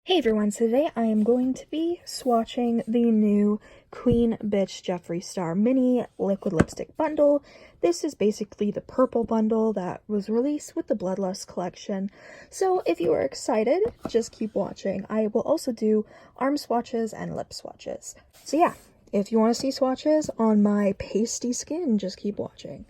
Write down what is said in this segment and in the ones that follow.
Hey everyone, so today I am going to be swatching the new Queen Bitch Jeffree Star Mini Liquid Lipstick Bundle. This is basically the purple bundle that was released with the Bloodlust collection. So if you are excited, just keep watching. I will also do arm swatches and lip swatches. So yeah, if you want to see swatches on my pasty skin, just keep watching.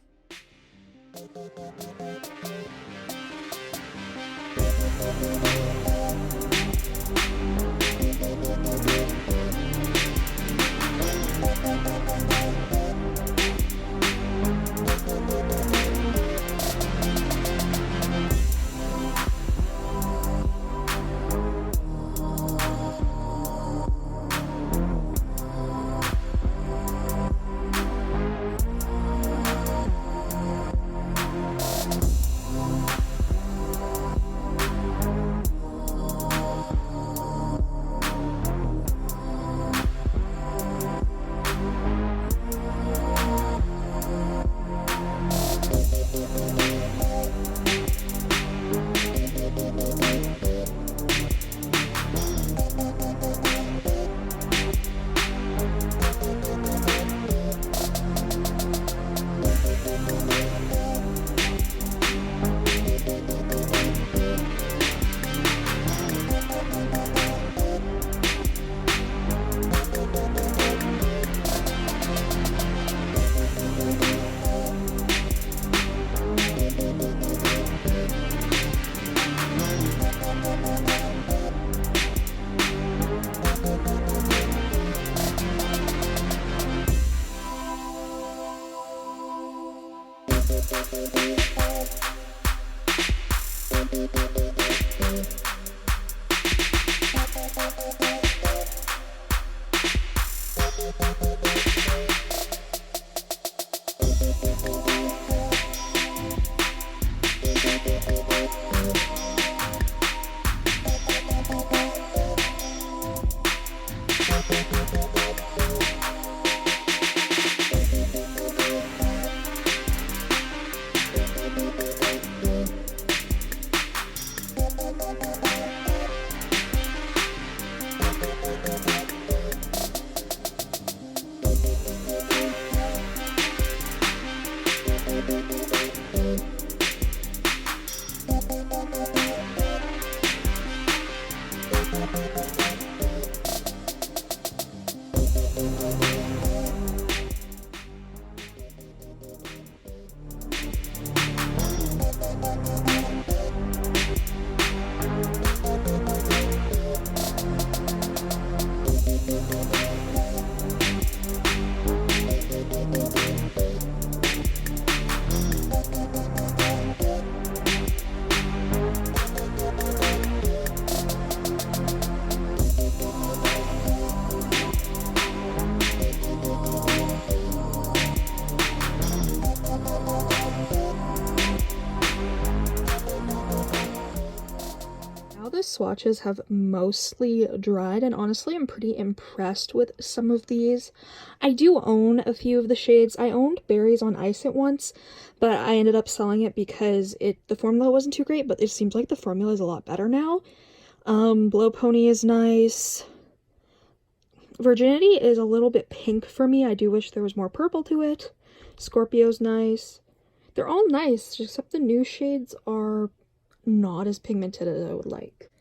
The swatches have mostly dried, and honestly I'm pretty impressed with some of these. I do own a few of the shades. I owned Berries on Ice at once, but I ended up selling it because the formula wasn't too great, but it seems like the formula is a lot better now. Blow Pony is nice. Virginity is a little bit pink for me. I do wish there was more purple to it. Scorpio's nice. They're all nice, except the new shades are not as pigmented as I would like.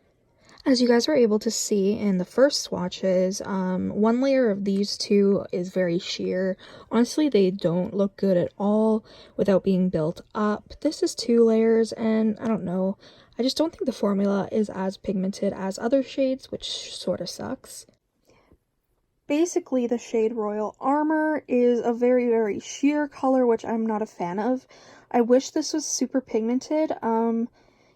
As you guys were able to see in the first swatches, one layer of these two is very sheer. Honestly, they don't look good at all without being built up. This is 2 layers, and I don't know. I just don't think the formula is as pigmented as other shades, which sort of sucks. Basically, the shade Royal Armor is a very, very sheer color, which I'm not a fan of. I wish this was super pigmented.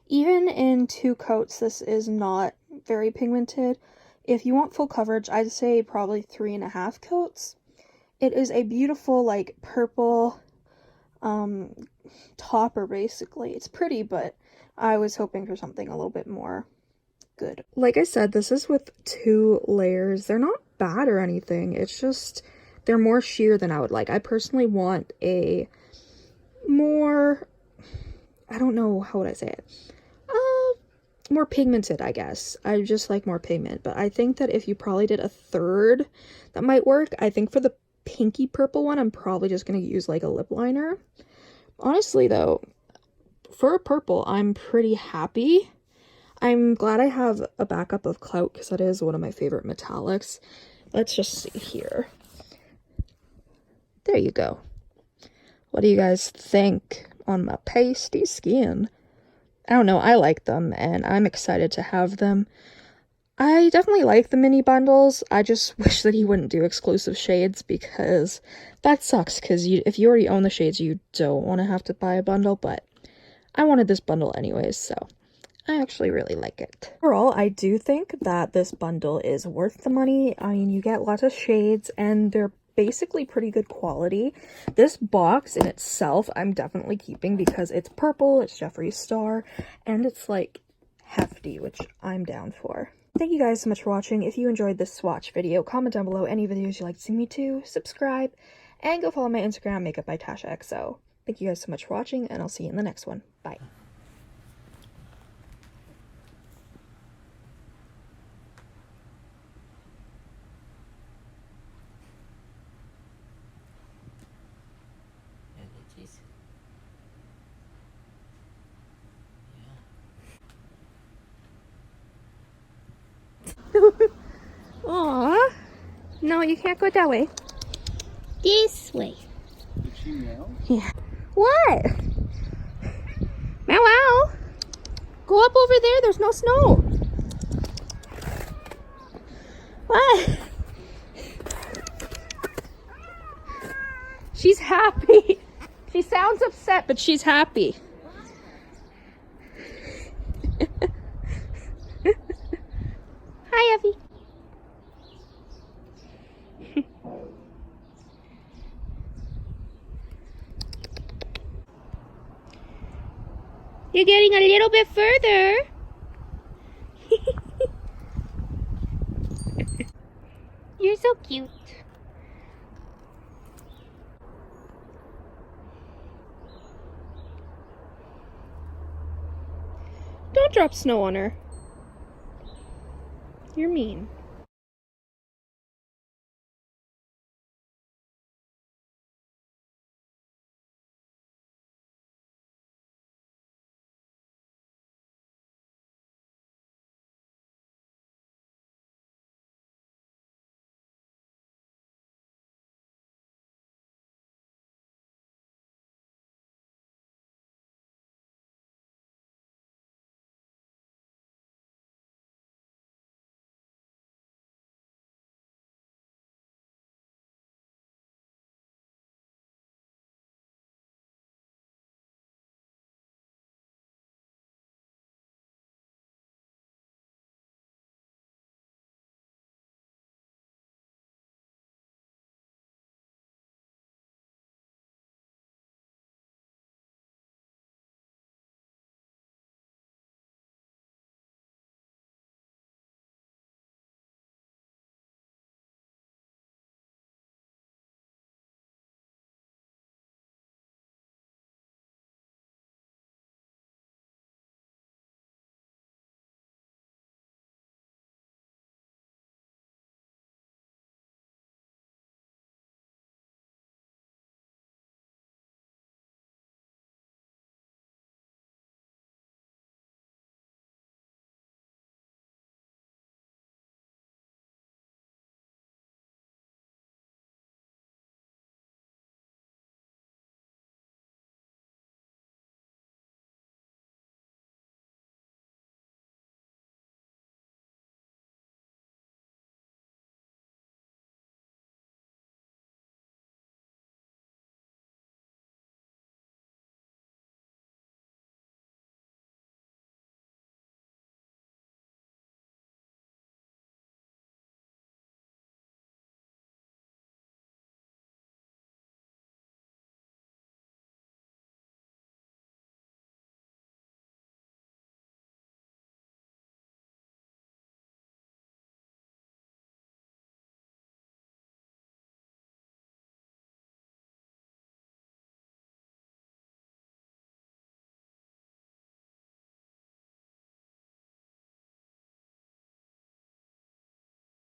Even in 2 coats, this is not very pigmented. If you want full coverage, I'd say probably 3.5 coats. It is a beautiful, like, purple topper, basically. It's pretty, but I was hoping for something a little bit more good. Like I said, this is with 2 layers. They're not bad or anything. It's just they're more sheer than I would like. I personally want a more, I don't know, how would I say it? more pigmented, I guess. I just like more pigment, but I think that if you probably did a third, that might work. I think for the pinky purple one, I'm probably just going to use like a lip liner. Honestly, though, for a purple, I'm pretty happy. I'm glad I have a backup of Clout because that is one of my favorite metallics. Let's just see here. There you go. What do you guys think on my pasty skin? I don't know, I like them and I'm excited to have them. I definitely like the mini bundles. I just wish that he wouldn't do exclusive shades because that sucks, because if you already own the shades, you don't want to have to buy a bundle, but I wanted this bundle anyways, so I actually really like it. Overall, I do think that this bundle is worth the money. I mean, you get lots of shades and they're basically pretty good quality. This box in itself, I'm definitely keeping because it's purple, it's Jeffree Star, and it's like hefty, which I'm down for. Thank you guys so much for watching. If you enjoyed this swatch video, comment down below any videos you'd like to see me do, subscribe, and go follow my Instagram, Makeup by TashaXO. Thank you guys so much for watching, and I'll see you in the next one. Bye. Aww. No, you can't go that way. This way. Did she meow? Yeah. What? Meow wow. Go up over there. There's no snow. What? She's happy. She sounds upset, but she's happy. Hi, Effie. You're getting a little bit further. You're so cute. Don't drop snow on her. You're mean.